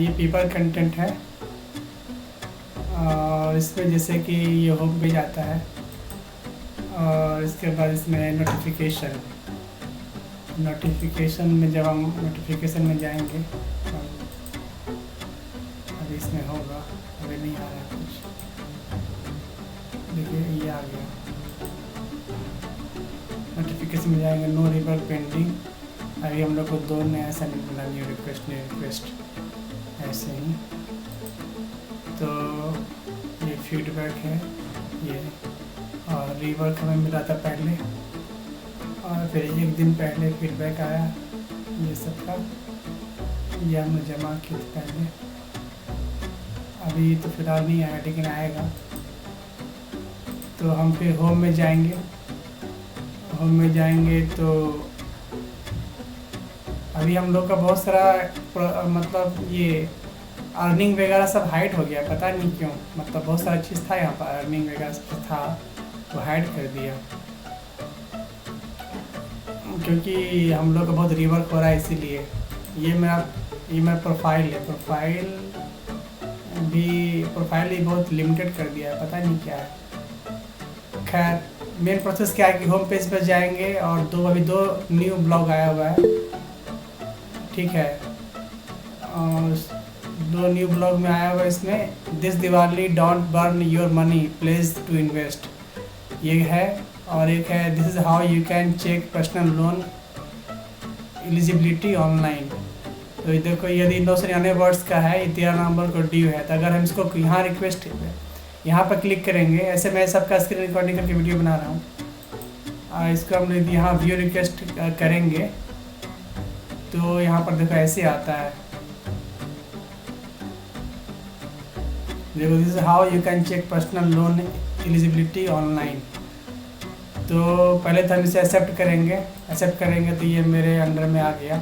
ये paper content है और इसमें जैसे कि ये होम पेज आता है और इसके बाद इसमें नोटिफिकेशन में जब हम नोटिफिकेशन में जाएंगे अभी इसमें होगा, अभी नहीं आ रहा है कुछ। देखिए ये आ गया, नोटिफिकेशन में जाएंगे, नो रिवर पेंडिंग। अभी हम लोग को 2 नया असाइनमेंट मिला, न्यू रिक्वेस्ट ऐसे ही। तो ये फीडबैक है ये, और रिवर्क हमें मिला था पहले और फिर 1 दिन पहले फीडबैक आया ये सबका, ये हमने जमा की थी पहले। अभी तो फिलहाल नहीं आया लेकिन आएगा। तो हम फिर होम में जाएंगे, तो अभी हम लोग का बहुत सारा मतलब ये अर्निंग वगैरह सब हाइड हो गया, पता नहीं क्यों। मतलब बहुत सारा चीज़ था यहाँ पर, अर्निंग वगैरह सब था तो हाइड कर दिया, क्योंकि हम लोग का बहुत रिवर्क हो रहा है इसीलिए। ये मेरा प्रोफाइल है, प्रोफाइल ही बहुत लिमिटेड कर दिया है, पता नहीं क्या है। खैर मेन प्रोसेस क्या है कि होम पेज पर जाएंगे और अभी दो न्यू ब्लॉग आया हुआ है, ठीक है। और 2 न्यू ब्लॉग में आया हुआ है इसमें, this Diwali don't burn your money pledge to invest, ये है। और एक है this is how you can check personal loan eligibility online. तो देखो यदि 999 वर्ड्स का है, ये 13 नवंबर को ड्यू है। तो अगर हम इसको यहाँ रिक्वेस्ट यहाँ पर क्लिक करेंगे, ऐसे मैं सबका स्क्रीन रिकॉर्डिंग करके वीडियो बना रहा हूँ। इसको हम यहाँ व्यू रिक्वेस्ट करेंगे तो यहाँ पर देखो ऐसे आता है, देखो this is how you can check personal loan eligibility online. तो पहले तो हम इसे एक्सेप्ट करेंगे तो ये मेरे अंडर में आ गया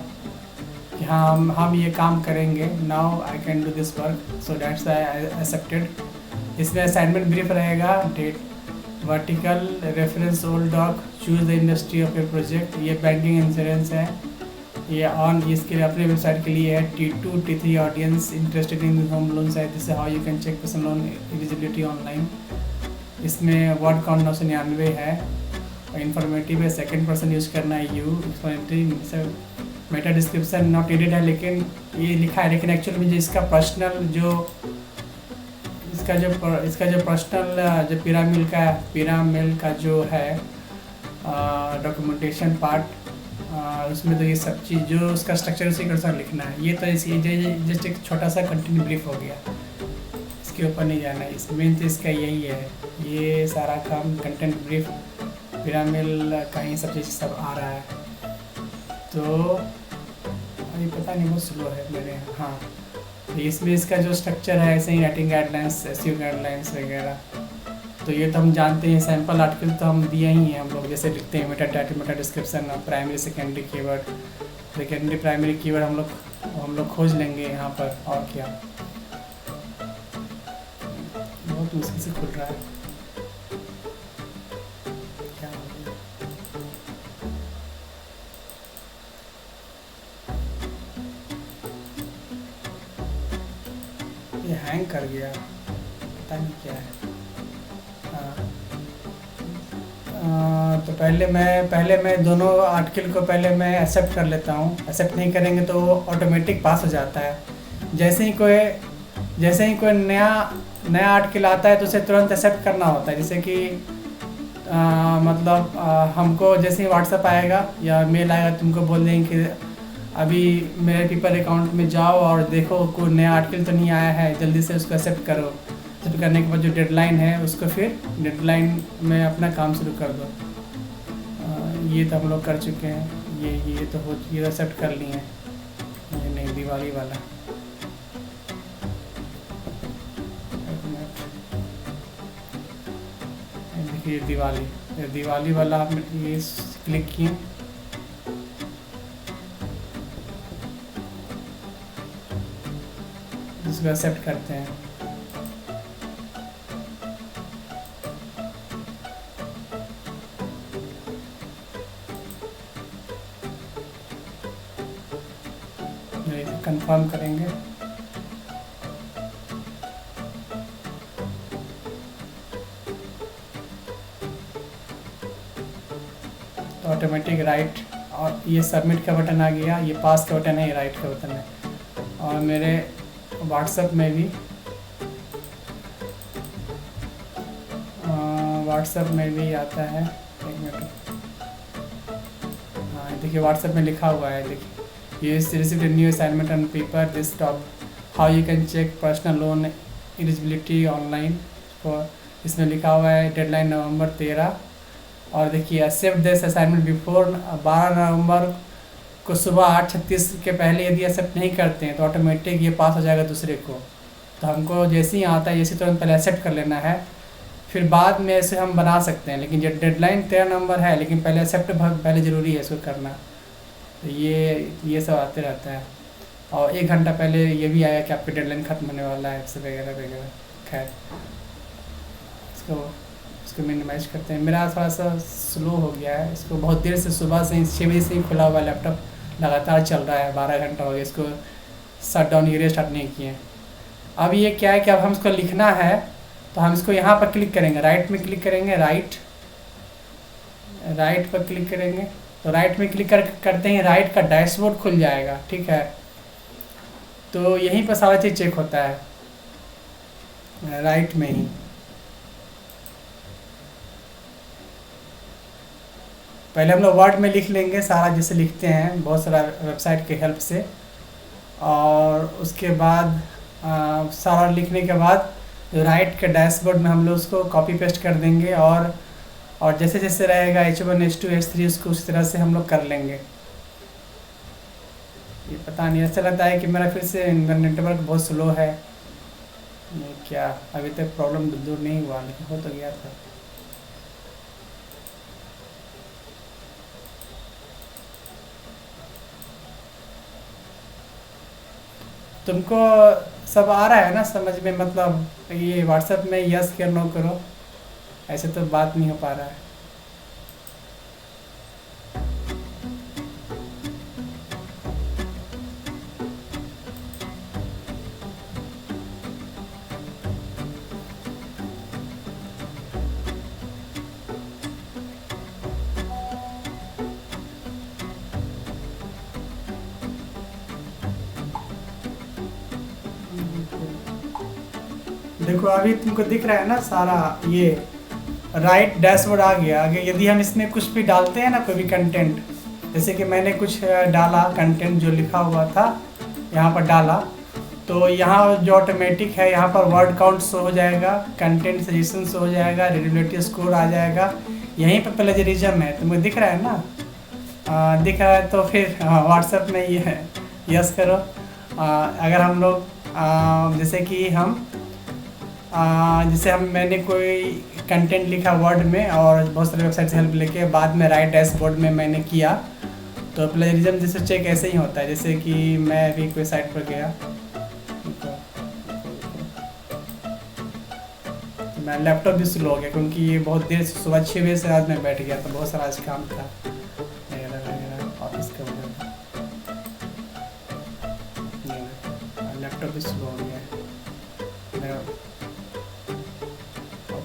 कि हाँ हम ये काम करेंगे। Now I can do this work, so that's I accepted. इसमें असाइनमेंट ब्रीफ रहेगा, date, vertical reference, old doc, choose the industry of your project, ये बैंकिंग इंश्योरेंस है, ये ऑन इसके लिए अपने वेबसाइट के लिए है। T2 T3 audience interested in home loans है, this how you can check personal loan eligibility online. इसमें वर्ड काउंट 999 है और इन्फॉर्मेटिव है, सेकंड पर्सन यूज़ करना है you. Explanatory Meta description not added है, लेकिन ये लिखा है, लेकिन एक्चुअल में जो इसका पर्सनल जो पर्सनल जो पिरामिल का जो है डॉक्यूमेंटेशन पार्ट, उसमें तो ये सब चीज़ जो उसका स्ट्रक्चर उसी के अनुसार लिखना है। ये तो जस्ट एक छोटा सा कंटेंट ब्रीफ हो गया, इसके ऊपर नहीं जाना है। इस मेन तो इसका यही है, ये सारा काम कंटेंट ब्रीफ पिरामिल का ही सब चीज़ सब आ रहा है। तो अभी पता नहीं बहुत स्लो है मेरे यहाँ। हाँ, तो इसमें इसका जो स्ट्रक्चर है ऐसे ही राइटिंग गाइडलाइंस, एसईओ गाइडलाइंस वगैरह, तो ये तो हम जानते हैं। सैम्पल आर्टिकल तो हम दिए ही हैं, हम लोग जैसे लिखते हैं Meta title, Meta description, primary secondary keyword, secondary primary keyword हम लोग खोज लेंगे यहाँ पर। और क्या, बहुत मुश्किल से खुल रहा है, क्या ये हैंग कर गया, पता नहीं क्या है। तो पहले मैं दोनों आर्टिकल को पहले मैं एक्सेप्ट कर लेता हूँ। एक्सेप्ट नहीं करेंगे तो ऑटोमेटिक पास हो जाता है। जैसे ही कोई नया आर्टिकल आता है तो उसे तुरंत एक्सेप्ट करना होता है। जैसे कि हमको जैसे ही व्हाट्सएप आएगा या मेल आएगा, तुमको बोल देंगे कि अभी मेरे पेपर अकाउंट में जाओ और देखो कोई नया आर्टिकल तो नहीं आया है, जल्दी से उसको एक्सेप्ट करो। एक्सेप्ट करने के बाद जो डेडलाइन है उसको फिर डेडलाइन में अपना काम शुरू कर दो। ये तो हम लोग कर चुके हैं, ये तो एक्सेप्ट कर लिए हैं। ये नहीं, दिवाली वाला, देखिए दिवाली वाला आपने ये क्लिक किए, इसको एक्सेप्ट करते हैं। कंफर्म करेंगे, तो ऑटोमेटिक राइट, और ये सबमिट का बटन आ गया, ये पास का बटन है, ये राइट का बटन है। और मेरे व्हाट्सएप में भी आता है, एक मिनट, हाँ देखिए व्हाट्सएप में लिखा हुआ है, देखिए you received a new assignment on paper this top how you can check personal loan eligibility online for, इसमें लिखा हुआ है डेडलाइन नवंबर 13। और देखिए accept this assignment before 12 November को सुबह 8:36 के पहले यदि एक्सेप्ट नहीं करते हैं तो ऑटोमेटिक ये पास हो जाएगा दूसरे को। तो हमको जैसे ही आता है जैसे तुरंत पहले एक्सेप्ट कर लेना है, फिर बाद में ऐसे हम बना सकते हैं, लेकिन जो डेडलाइन 13 नवंबर है, लेकिन पहले एक्सेप्ट पहले ज़रूरी है इसको करना। तो ये सब आते रहता है। और 1 घंटा पहले ये भी आया कि आपकी डेडलाइन ख़त्म होने वाला है, इससे वगैरह वगैरह। खैर इसको मिनिमाइज करते हैं। मेरा थोड़ा सा स्लो हो गया है, इसको बहुत देर से सुबह से 6 बजे से ही खुला हुआ लैपटॉप लगातार चल रहा है, 12 घंटा हो गया इसको शट डाउन ये स्टार्ट नहीं किए। अब ये क्या है कि अब हम इसको लिखना है, तो हम इसको यहाँ पर क्लिक करेंगे, राइट में क्लिक करेंगे, राइट पर क्लिक करेंगे। तो राइट में क्लिक करते ही राइट का डैशबोर्ड खुल जाएगा, ठीक है। तो यहीं पर सारा चीज़ चेक होता है, राइट में ही। पहले हम लोग वर्ड में लिख लेंगे सारा, जैसे लिखते हैं बहुत सारा वेबसाइट के हेल्प से, और उसके बाद सारा लिखने के बाद राइट के डैशबोर्ड में हम लोग उसको कॉपी पेस्ट कर देंगे, और जैसे जैसे रहेगा H1 H2 H3 उसको उस तरह से हम लोग कर लेंगे। ये पता नहीं, ऐसा लगता है कि मेरा फिर से नेटवर्क बहुत स्लो है, ये क्या अभी तक प्रॉब्लम दूर नहीं हुआ, लेकिन हो तो गया था। तुमको सब आ रहा है ना समझ में, मतलब ये व्हाट्सएप में यस या नो करो, ऐसे तो बात नहीं हो पा रहा है। देखो अभी तुमको दिख रहा है ना सारा, ये राइट डैशबोर्ड आ गया आगे। यदि हम इसमें कुछ भी डालते हैं ना, कोई भी कंटेंट, जैसे कि मैंने कुछ डाला कंटेंट जो लिखा हुआ था यहाँ पर डाला, तो यहाँ जो ऑटोमेटिक है यहाँ पर वर्ड काउंट शो हो जाएगा, कंटेंट सजेशन शो हो जाएगा, रीडेबिलिटी स्कोर आ जाएगा, यहीं पर प्लेजरिज्म है। तुमको दिख रहा है ना, दिख रहा है तो फिर व्हाट्सएप में ये है यस करो। अगर हम लोग जैसे कि हम मैंने कोई कंटेंट लिखा वर्ड में और बहुत सारे वेबसाइट से हेल्प लेके बाद में राइट डैशबोर्ड में मैंने किया, तो प्लेजरिज्म जैसे चेक ऐसे ही होता है। जैसे कि मैं अभी कोई साइट पर गया, तो मैं लैपटॉप भी स्लो हो गया क्योंकि ये बहुत देर से सुबह 6 बजे से आज मैं बैठ गया, तो बहुत सारा आज काम था वगैरह ऑफिस का वगैरह, लैपटॉप भी स्लो हो गया है।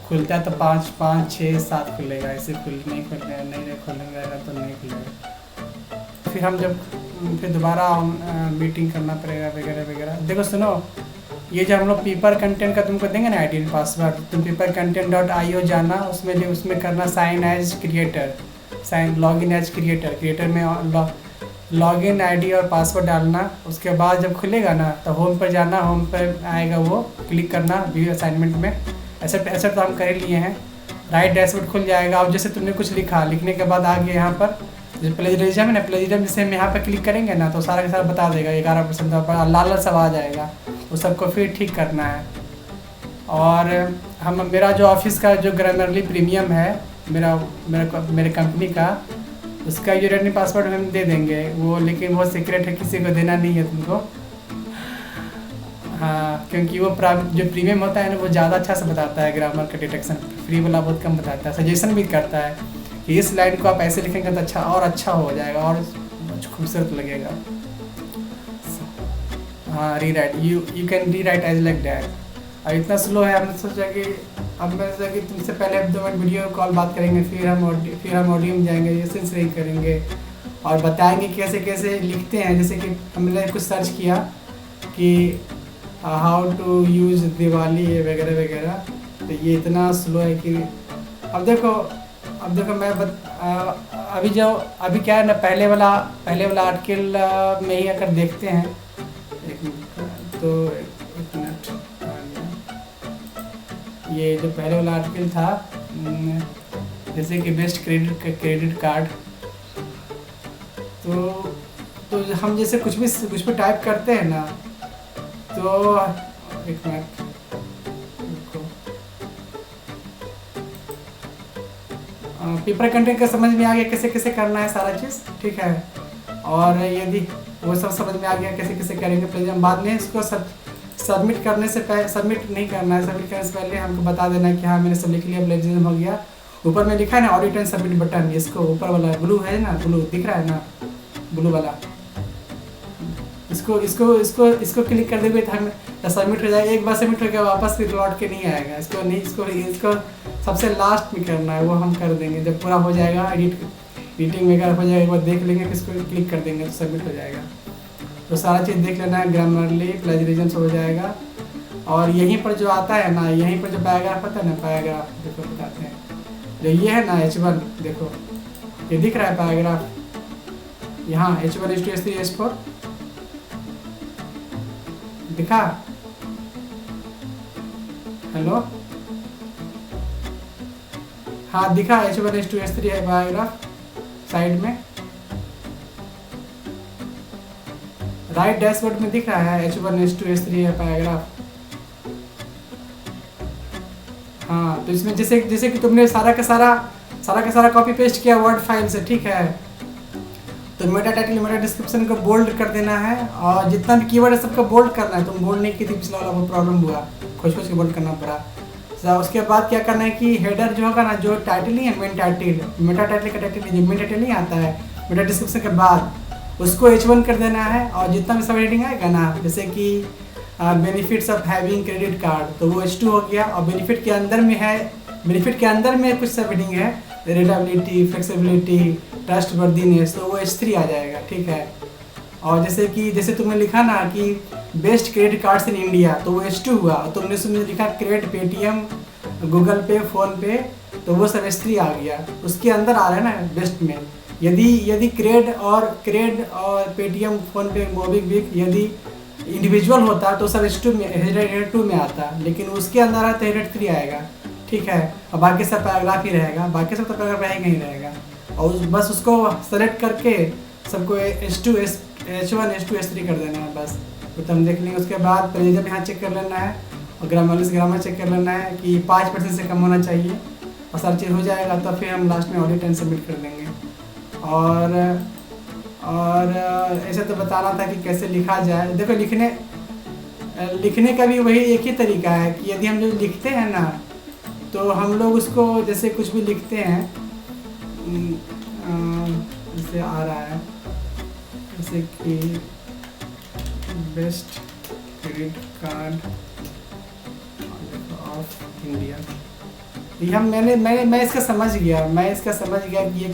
खुलता है तो 5, 6, 7 खुलेगा, ऐसे नहीं खुलेगा तो नहीं खुलेगा। फिर हम जब फिर दोबारा मीटिंग करना पड़ेगा वगैरह वगैरह। देखो सुनो, ये जो हम लोग पेपर कंटेंट का तुमको देंगे ना आईडी पासवर्ड, तुम papercontent.io जाना, उसमें करना sign as creator, login as creator में लॉगिन आईडी और पासवर्ड डालना। उसके बाद जब खुलेगा ना तो होम पर जाना, होम पर आएगा वो, क्लिक करना व्यू असाइनमेंट में। ऐसे तो हम कर लिए हैं, राइट डैशबोर्ड खुल जाएगा। अब जैसे तुमने कुछ लिखा, लिखने के बाद आगे यहाँ पर जैसे प्लेजरिज्म है ना, प्लेजरिज्म जैसे हम यहाँ पर क्लिक करेंगे ना तो सारा के सारा बता देगा, 11% पर लाल सब आ जाएगा, वो सबको फिर ठीक करना है। और मेरा जो ऑफिस का जो ग्रामरली प्रीमियम है मेरे कंपनी का, उसका यूजर नेम पासवर्ड हम दे देंगे वो, लेकिन वो सीक्रेट है, किसी को देना नहीं है तुमको। हाँ, क्योंकि वो जो प्रीमियम होता है ना वो ज़्यादा अच्छा से बताता है ग्रामर का डिटेक्शन, फ्री वाला बहुत कम बताता है, सजेशन भी करता है कि इस लाइन को आप ऐसे लिखेंगे तो अच्छा हो जाएगा और खूबसूरत लगेगा। हाँ, rewrite, you can rewrite as like that. और इतना स्लो है, हमने सोचा कि अब मैं सोचा कि तुमसे पहले अब 2 मिनट वीडियो कॉल बात करेंगे, फिर हम ऑडियो में जाएंगे, ये सेंसरिंग करेंगे और बताएंगे कैसे कैसे लिखते हैं। जैसे कि हमने कुछ सर्च किया कि हाउ टू यूज़ दिवाली वगैरह वगैरह, तो ये इतना स्लो है कि अब देखो अभी क्या है ना, पहले वाला आर्टिकल में ही अगर देखते हैं, एक मिनट तो एक मिनट, ये जो पहले वाला आर्टिकल था, जैसे कि बेस्ट क्रेडिट कार्ड, तो हम जैसे कुछ भी टाइप करते हैं ना, तो एक मिनट पेपर कंटेंट का समझ में आ गया कैसे कैसे करना है सारा चीज़, ठीक है। और यदि वो सब समझ में आ गया कैसे कैसे करेंगे, प्लीज हम बाद में इसको सबमिट करने से पहले, सबमिट नहीं करना है, सबमिट करने से पहले हमको बता देना है कि हाँ मैंने सब लिख लिया, प्लेजरिज्म हो गया। ऊपर में लिखा है ना ऑडिट एंड सबमिट बटन, इसको ऊपर वाला ब्लू है ना, ब्लू दिख रहा है ना, ब्लू वाला, इसको क्लिक कर देंगे तो हम सबमिट हो जाएगा। एक बार सबमिट हो गया वापस फिर लौट के नहीं आएगा, इसको सबसे लास्ट में करना है, वो हम कर देंगे जब पूरा हो जाएगा, एडिटिंग वगैरह हो जाएगा, एक बार देख लेंगे, इसको क्लिक कर देंगे तो सबमिट हो जाएगा। तो सारा चीज़ देख लेना है, ग्रामरली प्लेजरिज्म से हो जाएगा। और यहीं पर जो आता है ना, यहीं पर जो पैराग्राफ आता है ना, पैराग्राफ देखो बताते हैं, जो ये है ना H1, देखो ये दिख रहा है पैराग्राफ, यहाँ H1 H2 H3 H4 दिखा, हेलो, हाँ दिखा H1 H2 H3 है पैराग्राफ साइड में, राइट डैशबोर्ड में दिख रहा है H1 H2 H3 है पैराग्राफ। हाँ, तो इसमें जैसे कि तुमने सारा का सारा कॉपी पेस्ट किया वर्ड फाइल से, ठीक है, तो मेटा टाइटल मेटा डिस्क्रिप्शन को बोल्ड कर देना है, और जितना भी कीवर्ड है सबका बोल्ड करना है। तुम बोल्ड नहीं की थी पिछला वाला, वो प्रॉब्लम हुआ, खोज के बोल्ड करना पड़ा। तो उसके बाद क्या करना है कि हेडर जो होगा ना, जो टाइटल नहीं है, मेन टाइटल, मेटा टाइटल का टाइटल नहीं, मेन टाइटल नहीं आता है, मेटा डिस्क्रिप्शन के बाद उसको H1 कर देना है। और जितना भी सब हेडिंग आएगा ना, जैसे कि benefits of having credit card, तो वो H2 हो गया। और बेनिफिट के अंदर में है, बेनिफिट के अंदर में कुछ सब हेडिंग है, रिलायबिलिटी, फ्लेक्सिबिलिटी, ट्रस्टवर्दीनेस, तो वो H3 आ जाएगा, ठीक है। और जैसे तुमने लिखा ना कि best credit cards in India, तो वो H2 हुआ। तुमने उसमें लिखा क्रेडिट पेटीएम, गूगल पे, फ़ोन पे, तो वो सब H3 आ गया, उसके अंदर आ रहा है ना बेस्ट में। यदि क्रेड और पेटीएम, फ़ोन पे, मोबिक्विक यदि इंडिविजुअल होता तो सब H2 में आता, लेकिन उसके अंदर आता है H3 आएगा, ठीक है। और बाकी सब पैराग्राफ ही रहेगा, बाकी सब तो पैराग्राफ रहेगा ही रहेगा। और बस उसको सेलेक्ट करके सबको H1 H2 H3 कर देना है बस, तो हम देख लेंगे। उसके बाद प्लेजरिज्म यहाँ चेक कर लेना है, और ग्रामर चेक कर लेना है कि 5% से कम होना चाहिए, और सारी चीज़ हो जाएगा तो फिर हम लास्ट में ऑडिट एंड सबमिट कर देंगे। और ऐसे तो बताना था कि कैसे लिखा जाए। देखो लिखने का भी वही एक ही तरीका है कि यदि हम जो लिखते हैं ना, तो हम लोग उसको जैसे कुछ भी लिखते हैं, जैसे आ रहा है जैसे कि best credit card of India, मैं इसका समझ गया कि ये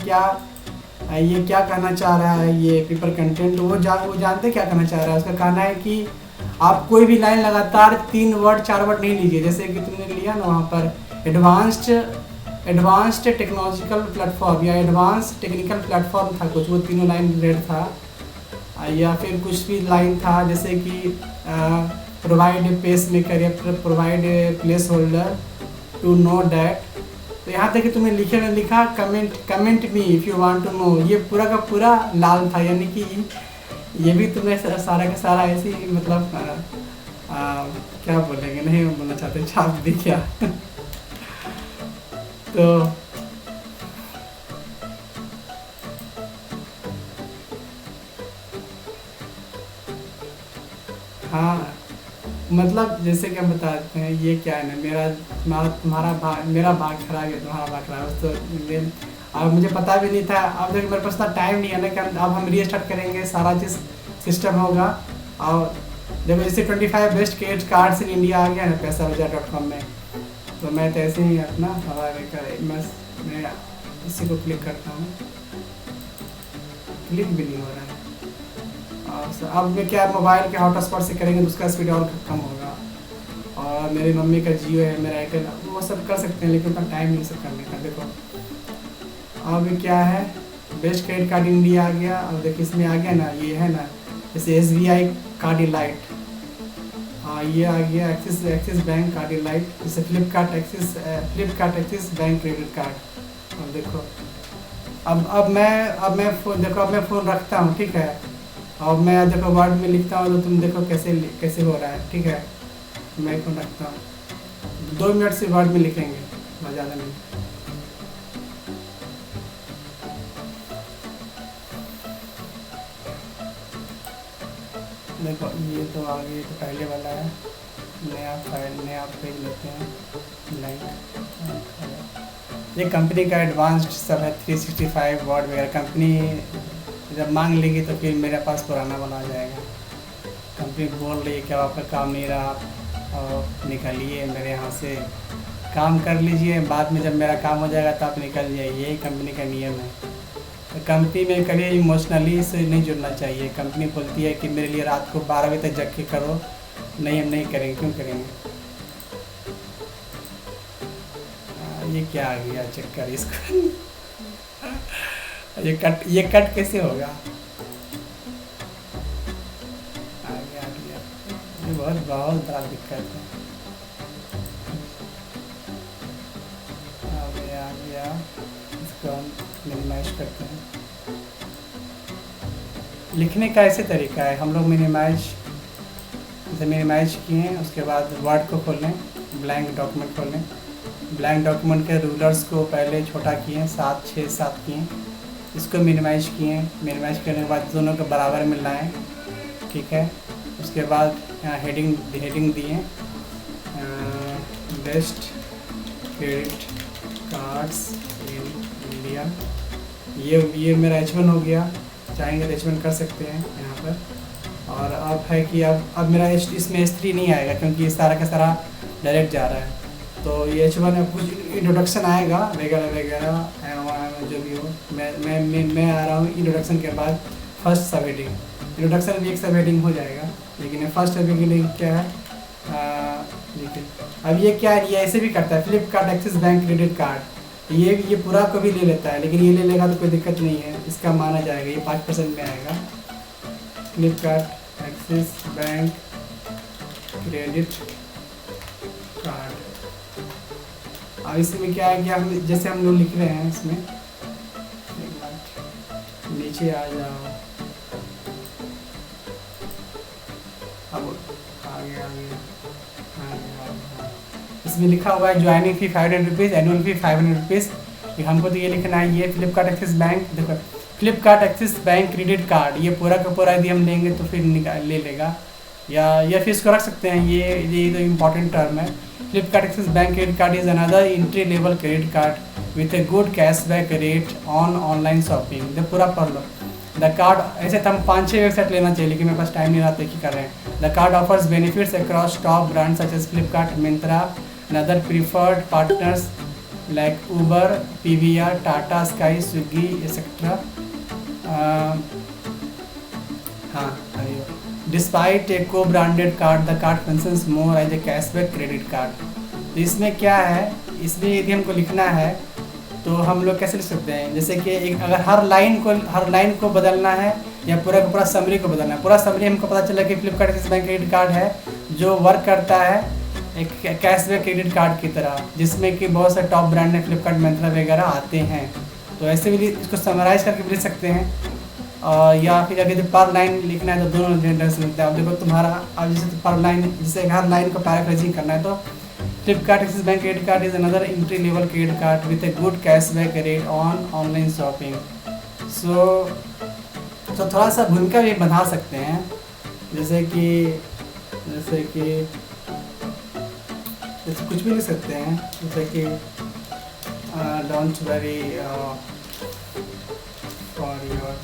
क्या कहना चाह रहा है, ये पेपर कंटेंट वो जानते क्या कहना चाह रहा है। उसका कहना है कि आप कोई भी लाइन लगातार 3 वर्ड 4 वर्ड नहीं लीजिए, जैसे कि तुमने लिया ना वहाँ पर एडवांस्ड टेक्नोलॉजिकल प्लेटफॉर्म या एडवांस टेक्निकल प्लेटफॉर्म था कुछ, वो तीनों लाइन रेड था। या फिर कुछ भी लाइन था जैसे कि प्रोवाइड पेस मेकर या provide placeholder to know that. तो यहाँ तक कि तुमने लिखा comment me if you want to know, ये पूरा का पूरा लाल था, यानी कि ये भी तुमने सारा का सारा ऐसे ही मतलब क्या बोलेंगे, नहीं बोलना चाहते, छाप दी क्या तो हाँ, मतलब जैसे कि हम बताते हैं, ये क्या है ना, मेरा भाग खराब है, तुम्हारा भाग खराब है, तो अब मुझे पता भी नहीं था। अब देखो मेरे पास इतना टाइम नहीं है ना कि अब हम रीस्टार्ट करेंगे, सारा चीज़ सिस्टम होगा। और देखो जैसे 25 best credit cards in India आ गया ना पैसाबाजार.com में, तो मैं तो ऐसे ही अपना मैं इसी को क्लिक करता हूँ, क्लिक भी नहीं हो रहा है। और अब मैं क्या मोबाइल के हॉटस्पॉट से करेंगे तो उसका स्पीड और कम होगा। और मेरी मम्मी का जियो है, मेरा एयरटेल, वो सब कर सकते हैं लेकिन उतना टाइम नहीं सब करने का। देखो अब क्या है, बेस्ट क्रेडिट कार्ड इंडिया आ गया। और देखिए इसमें आ गया ना, ये है ना जैसे SBI कार्ड लाइट, हाँ ये आ गया एक्सिस बैंक कार्ड लाइट, जैसे Flipkart Axis bank credit card. अब देखो अब मैं फ़ोन रखता हूँ, ठीक है। अब मैं देखो वर्ड में लिखता हूँ तो तुम देखो कैसे हो रहा है, ठीक है। मैं फ़ोन रखता हूँ, 2 मिनट से वर्ड में लिखेंगे, ज़्यादा नहीं। देखो ये तो आ गई, तो पहले वाला है, नया पेज लेते हैं, ब्लैंक। ये कंपनी का एडवांस्ड सब है, 365 वर्ड वगैरह। कंपनी जब मांग लेगी तो फिर मेरे पास पुराना वाला आ जाएगा। कंपनी बोल रही है कि अब आपका काम नहीं रहा, और निकलिए मेरे यहाँ से, काम कर लीजिए, बाद में जब मेरा काम हो जाएगा तो आप निकल जाइए। यही कंपनी का नियम है। तो कंपनी में कभी इमोशनली से नहीं जुड़ना चाहिए। कंपनी बोलती है कि मेरे लिए रात को 12 बजे तक जग के करो, नहीं हम नहीं करेंगे, क्यों करेंगे। ये क्या आ गया, चेक कर इसको। ये कट कैसे होगा, आ गया। ये बहुत बड़ा दिक्कत है। आ गया, इसको हम मिनिमाइज करते हैं। लिखने का ऐसे तरीका है, हम लोग मिनिमाइज किए, उसके बाद वर्ड को खोल लें, ब्लैंक डॉक्यूमेंट खोल लें। ब्लैंक डॉक्यूमेंट के रूलर्स को पहले छोटा किए, 7 किए, इसको मिनिमाइज किए। मिनिमाइज करने के बाद दोनों को बराबर में लाएँ, ठीक है। उसके बाद यहाँ हेडिंग दिए, best credit cards in India. ये मेरा H1 हो गया, चाहेंगे तो H1 कर सकते हैं यहाँ पर। और अब है कि अब मेरा इसमें S3 नहीं आएगा, क्योंकि ये सारा का सारा डायरेक्ट जा रहा है। तो ये H1 में कुछ इंट्रोडक्शन आएगा वगैरह जो भी हो। मैं आ रहा हूँ इंट्रोडक्शन के बाद फर्स्ट सब हेडिंग। इंट्रोडक्शन भी एक सब हेडिंग हो जाएगा, लेकिन फर्स्ट हेडिंग क्या है, देखिए अब ये क्या है, ये ऐसे भी करता है। Flipkart Axis bank credit card, ये पूरा को भी ले लेता है, लेकिन ये ले लेगा तो कोई दिक्कत नहीं है, इसका माना जाएगा, ये 5% में आएगा। Flipkart Axis bank credit card. अब इसमें क्या है कि हम जैसे हम लोग लिख रहे हैं इसमें, नीचे आ जाओ, अब आगे इसमें लिखा हुआ है ज्वाइनिंग फी 500 रुपीज़, एनुअल फी 500 रुपीज़। हमको तो ये लिखना है, ये फ्लिपकार्ट एक्सिस बैंक, देखो Flipkart Axis bank credit card, ये पूरा का पूरा यदि हम लेंगे तो फिर ले लेगा, या फिर इसको रख सकते हैं। ये तो इम्पॉर्टेंट टर्म है। Flipkart Axis bank credit card is another entry level credit card with a good cashback rate on online shopping. जब पूरा पढ़ लो। द कार्ड, ऐसे तो हम 5-6 वेबसाइट लेना चाहिए, लेकिन मेरे पास टाइम नहीं रहा तो ही कर रहे हैं। The card offers benefits across top brand such as Flipkart, Myntra and other preferred partners like Uber, PVR, Tata, Sky, Swiggy, etc. Despite a co-branded card, the card functions more as a cashback credit card. तो इसमें क्या है, इसमें यदि हमको लिखना है तो हम लोग कैसे लिख सकते हैं, जैसे कि अगर हर लाइन को बदलना है या पूरा का पूरा समरी को बदलना है। पूरा समरी हमको पता चला कि Flipkart Axis bank credit card है जो वर्क करता है एक कैशबैक क्रेडिट कार्ड की तरह, जिसमें कि बहुत सारे टॉप ब्रांड है, फ्लिपकार्ट, मिंत्रा वगैरह आते हैं। तो ऐसे भी इसको समराइज़ करके भी लिख सकते हैं। या फिर अगर पर लाइन लिखना है तो दोनों ढंग से लिखते हैं। अब देखो तुम्हारा, अब जैसे पर लाइन, जैसे हर लाइन को पैराफ्रेजिंग करना है तो Flipkart Axis bank credit card is another entry level credit card with a good cashback rate on online shopping. So थोड़ा सा भूमिका भी बना सकते हैं, जैसे कि कुछ भी लिख सकते हैं, जैसे कि don't worry for your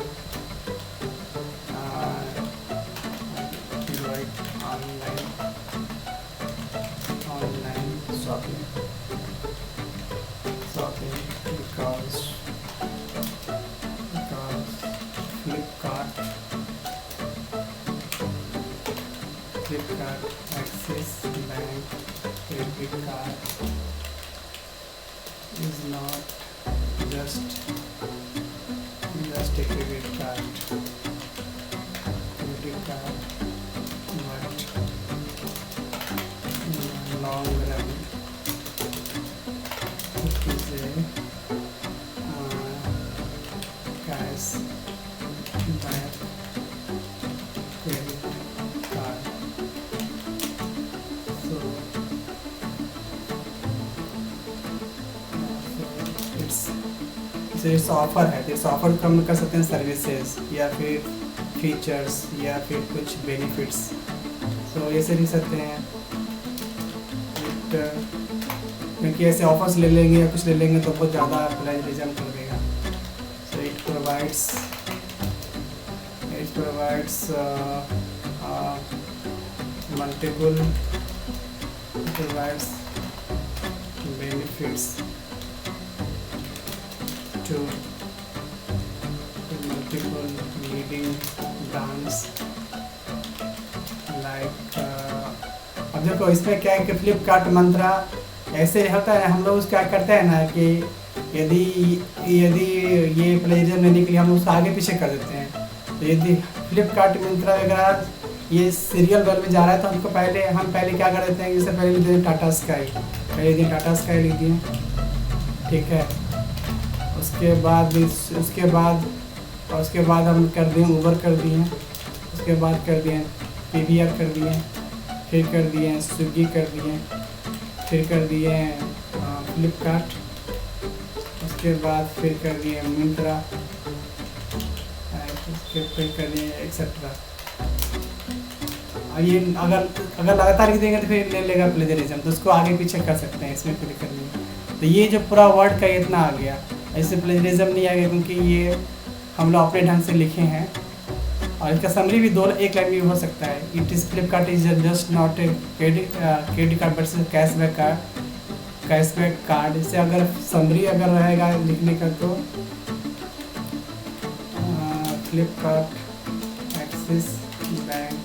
online shopping because Flipkart Axis bank credit card is not just a credit card but in the long run it is a cashback credit card. So it's offer है, इस offer को हम कर सकते हैं services या फिर features या फिर कुछ बेनिफिट्स, तो ऐसे लिख सकते हैं। क्योंकि ऐसे ऑफर्स ले लेंगे या कुछ ले लेंगे तो बहुत ज़्यादा प्लेजरिज्म कर देगा। So it provides multiple benefits to multiple leading brands like अब देखो इसमें क्या है कि फ्लिपकार्ट मंत्रा ऐसे होता है, हम लोग क्या करते हैं ना कि यदि ये प्लेजर लेने के लिए हम उसको आगे पीछे कर देते हैं, तो यदि फ्लिपकार्ट मंत्रा वगैरह ये सीरियल वेल में जा रहा है तो हम पहले क्या कर देते हैं, इससे पहले लिख देते टाटा स्काई, पहले दिन टाटा स्काई लिख दिए, ठीक है। उसके बाद हम कर दिए ऊबर कर दिए, उसके बाद कर दिए PVR कर दिए, फिर कर दिए स्विगी कर दिए, फिर कर दिए फ्लिपकार्ट, उसके बाद फिर कर दिए मिंत्रा, उसके फिर कर दिए एक्सेट्रा। और ये अगर लगातार लिख देंगे तो फिर ले लेगा प्लेजरिज्म, तो उसको आगे पीछे कर सकते हैं, इसमें कोई दिक्कत नहीं। तो ये जो पूरा वर्ड का इतना आ गया, ऐसे प्लेजरिज्म नहीं आ गया क्योंकि ये हम लोग अपने ढंग से लिखे हैं। और इसका समरी भी एक लाइन में हो सकता है। It is Flipkart is just not a credit card but cashback card. इससे अगर समरी अगर रहेगा लिखने का तो Flipkart Axis bank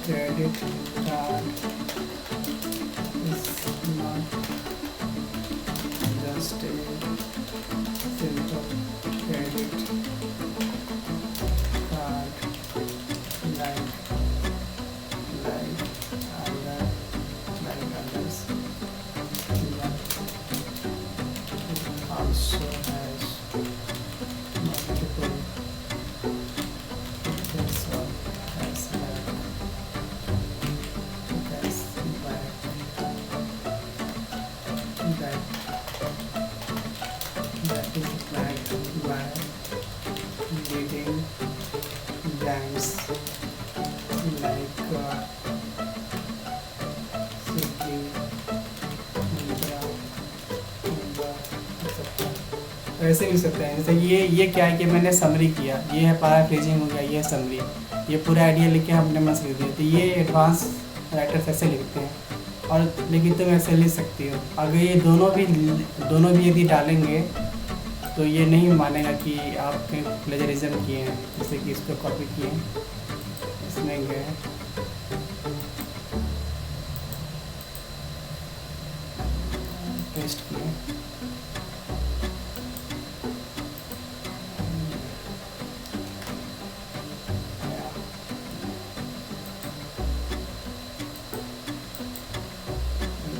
credit card is not just a simple credit card like others, but it also has multiple features of cashback that is backed by leading brands like Swiggy, Myntra, Uber, etc. तो ऐसे भी सकते हैं। जैसे ये क्या है कि मैंने समरी किया, ये है पैराफ्रेजिंग हो गया, ये समरी, ये पूरा आइडिया लिख के हमने मन से लिख दिया। तो ये एडवांस राइटर्स ऐसे लिखते हैं, और लेकिन तुम ऐसे लिख सकती हो। अगर ये दोनों भी यदि डालेंगे तो ये नहीं मानेगा कि आप प्लेजरिज्म किए हैं। जैसे कि इसको कॉपी किए, इसमें गए पेस्ट किए,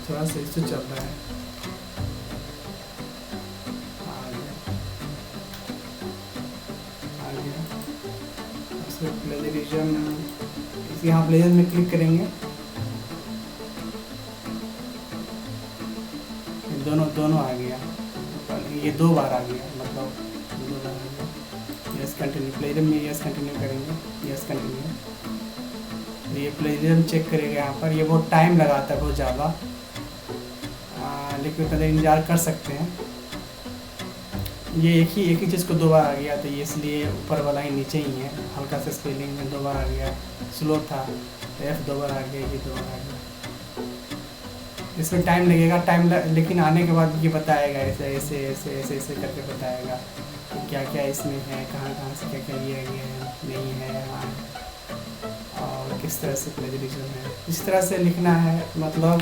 थोड़ा सा इससे चल रहा है, आ गया। प्लेजरिज्म, यहाँ प्लेजर में क्लिक करेंगे, दोनों आ गया, ये 2 बार आ गया, मतलब 2 बार आ गया। यस कंटिन्यू, प्लेजर में यस कंटिन्यू करेंगे, यस कंटिन्यू। ये प्लेजरिज्म चेक करेगा यहाँ पर। ये बहुत टाइम लगाता है, बहुत ज़्यादा, लेकिन कदर इंतजार कर सकते हैं। ये एक ही चीज़ को 2 बार आ गया, तो ये इसलिए ऊपर वाला ही नीचे ही है, हल्का सा स्पेलिंग में 2 बार आ गया, स्लो था। तो F 2 बार आ गया, ये 2 बार आ गया। इसमें टाइम लगेगा, लेकिन आने के बाद ये बताएगा, ऐसे ऐसे ऐसे ऐसे ऐसे करके बताएगा कि क्या क्या इसमें है, कहाँ कहाँ से क्या क्या लिया गया है, नहीं है, हाँ, और किस तरह से प्लेजरिज्म है, इस तरह से लिखना है। मतलब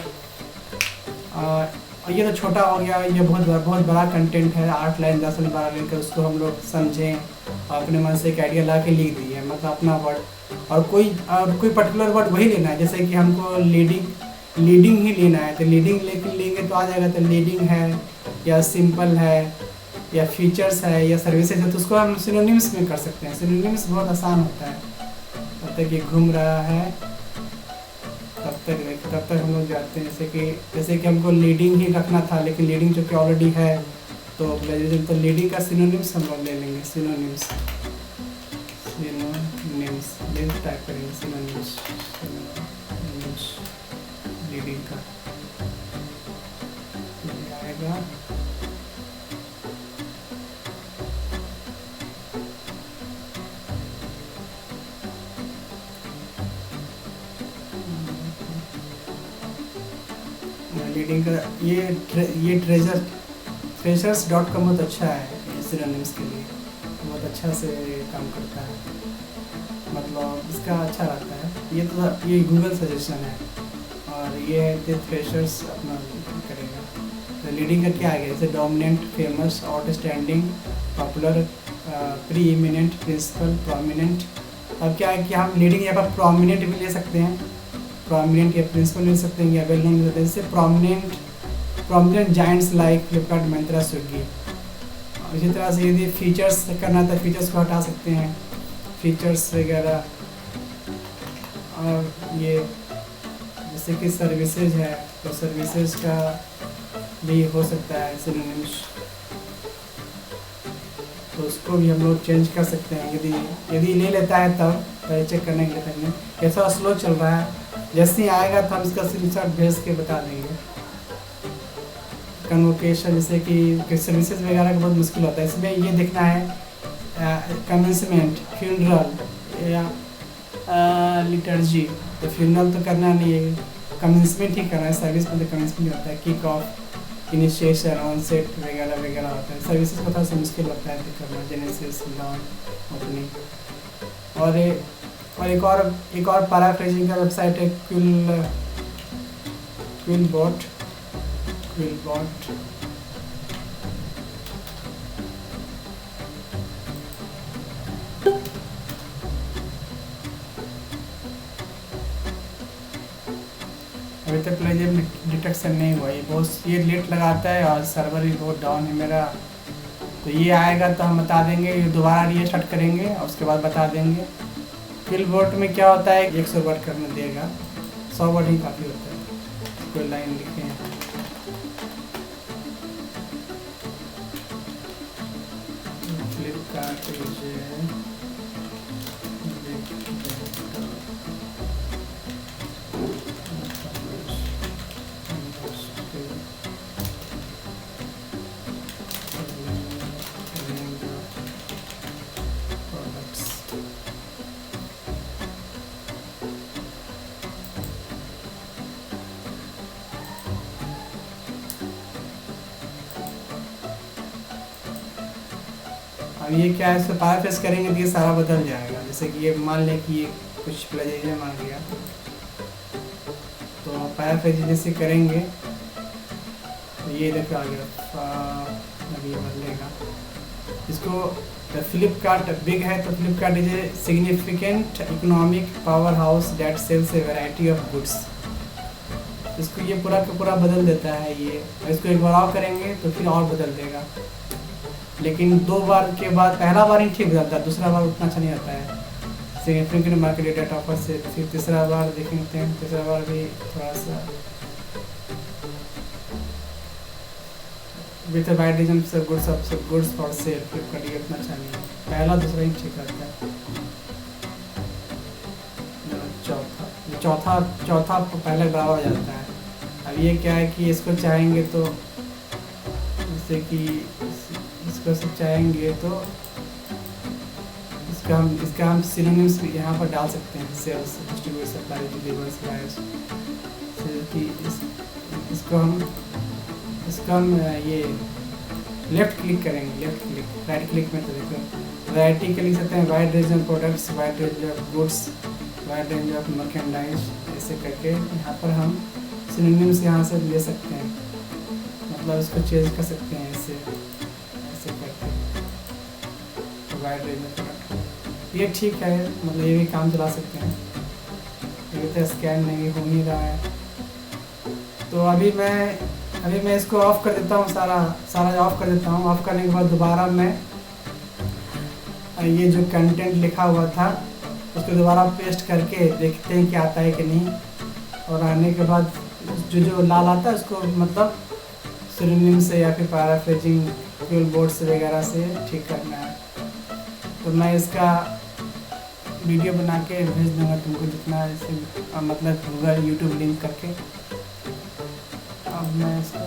ये तो छोटा हो गया, ये बहुत बड़ा कंटेंट है, 8 लाइन 10 लाइन 12 लाइन का, उसको हम लोग समझें और अपने मन से एक आइडिया ला के लिख दिए, मतलब अपना वर्ड। और कोई पर्टिकुलर वर्ड वही लेना है, जैसे कि हमको लीडिंग ही लेना है, तो लीडिंग लेंगे तो आ जाएगा, तो लीडिंग है या सिंपल है या फीचर्स है या सर्विसेज है, तो उसको हम सिनोनिम्स में कर सकते हैं। सिनोनिम्स बहुत आसान होता है, तब तक ये घूम रहा है तब तक हम लोग जाते हैं। जैसे कि हमको लीडिंग ही रखना था, लेकिन लीडिंग जो कि ऑलरेडी है, तो प्लेजरिज्म, तो लीडिंग का सिनोनिम्स हम लोग ले लेंगे। सिनोनिम्स टाइप करेंगे, सिनोनिम्स लीडिंग का ये आएगा। लीडिंग का ये treasures.com बहुत अच्छा है सिनोनिम्स के लिए, बहुत अच्छा से काम करता है, मतलब इसका अच्छा रहता है। ये गूगल सजेशन है, और ये है फ्रेशर्स अपना करेगा। तो लीडिंग का क्या आ गया, जैसे dominant, famous, outstanding, popular, preeminent, principal, prominent. अब क्या है कि हम लीडिंग यहाँ पर प्रोमिनेंट भी ले सकते हैं, प्रोमिनेंट या प्रिंसिपल ले सकते हैं, या वेल नोन ले सकते हैं। जैसे prominent Giants like Flipkart, Myntra, Swiggy. इसी तरह से यदि फीचर्स करना था, फीचर्स को हटा सकते हैं, फीचर्स वगैरह। और ये जैसे कि सर्विसेज है, तो सर्विसेज का भी हो सकता है सिनोनिम्स, तो उसको भी हम लोग चेंज कर सकते हैं यदि ले लेता है तब। पहले चेक करने के लिए करने, ये थोड़ा स्लो चल रहा है, जैसे ही आएगा तो हम इसका स्क्रीनशॉट भेज के बता देंगे। कन्वोकेशन, जैसे कि सर्विसेज वगैरह का बहुत मुश्किल होता है, इसमें ये देखना है कमेंसमेंट, फ्यूनरल या लिटर्जी। तो फ्यूनरल तो करना नहीं है, कमेंसमेंट ही करना है, सर्विस में तो कमेंसमेंट होता है, किक ऑफ, इनिशिएशन, ऑनसेट वगैरह वगैरह होता है। सर्विसेज को थोड़ा सा मुश्किल होता है करना, जेनेसिस, लॉन्च, ओपनिंग। और एक और पैराफ्रेजिंग का वेबसाइट है, क्विलबॉट। अभी तक प्लेजरिज्म डिटेक्शन नहीं हुआ, ये लेट लगाता है, और सर्वर भी बहुत डाउन है मेरा। तो ये आएगा तो हम बता देंगे, ये दोबारा रीस्टार्ट करेंगे और उसके बाद बता देंगे। क्विलबॉट में क्या होता है, 100 वर्ड करने देगा, 100 वर्ड ही काफ़ी होता है। कोई लाइन लिखे हैं, फ्लिपकार्ट अब ये क्या है, इसको पैराफ्रेज करेंगे तो ये सारा बदल जाएगा। जैसे कि ये मान लें कि ये कुछ प्लेजरिज्म आ गया, तो पैराफ्रेज जैसे करेंगे तो ये देखो आ गया, अब ये बदलेगा। इसको फ्लिपकार्ट बिग है, तो Flipkart is a significant economic powerhouse that sells a variety of goods. इसको ये पूरा का पूरा बदल देता है ये। इसको एक बार और करेंगे तो फिर और बदल देगा, लेकिन 2 बार के बाद, पहला बार ही ठीक बदलता है, दूसरा बार उतना अच्छा नहीं आता है। सिग्निफिकेंट मार्केट डेटा ऑफर से फिर तीसरा बार देखते हैं, तीसरा बार भी थोड़ा सा विथ वाइडिज्म से गुड्स फॉर सेल, फ्लिपकार्ट ये उतना अच्छा नहीं है, पहला दूसरा ही ठीक रहता है। चौथा पहले बराबर हो जाता है। अब ये क्या है कि इसको चाहेंगे तो, जैसे कि इसको सब चाहेंगे तो इसको इसका हम सिनोनिम्स भी यहाँ पर डाल सकते हैं। Sells, distribute, supply, delivers, buyers. इसको हम ये लेफ्ट क्लिक करेंगे, लेफ्ट क्लिक, राइट क्लिक में तो देखो वैरायटी के लिख सकते हैं, wide range of products, wide range of goods, wide range of merchandise, ऐसे करके यहाँ पर हम सिनोनिम्स यहाँ से ले सकते हैं, मतलब इसको चेंज कर सकते हैं ऐसे ऐसे करके, वाइड रेंज ऑफ प्रोडक्ट। ये ठीक है, मतलब ये भी काम चला सकते हैं। ये तो स्कैन नहीं हो नहीं रहा है, तो अभी मैं इसको ऑफ़ कर देता हूँ, सारा ऑफ़ कर देता हूँ। ऑफ़ करने के बाद दोबारा मैं ये जो कंटेंट लिखा हुआ था उसको दोबारा पेस्ट करके देखते हैं कि आता है कि नहीं, और आने के बाद जो लाल आता है उसको मतलब सिनोनिम से या फिर पैराफ्रेजिंग फ्यूल बोर्ड्स वगैरह से ठीक करना है। तो मैं इसका वीडियो बना के भेज दूँगा तुमको, जितना इसे मतलब गूगल यूट्यूब लिंक करके। अब मैं इसको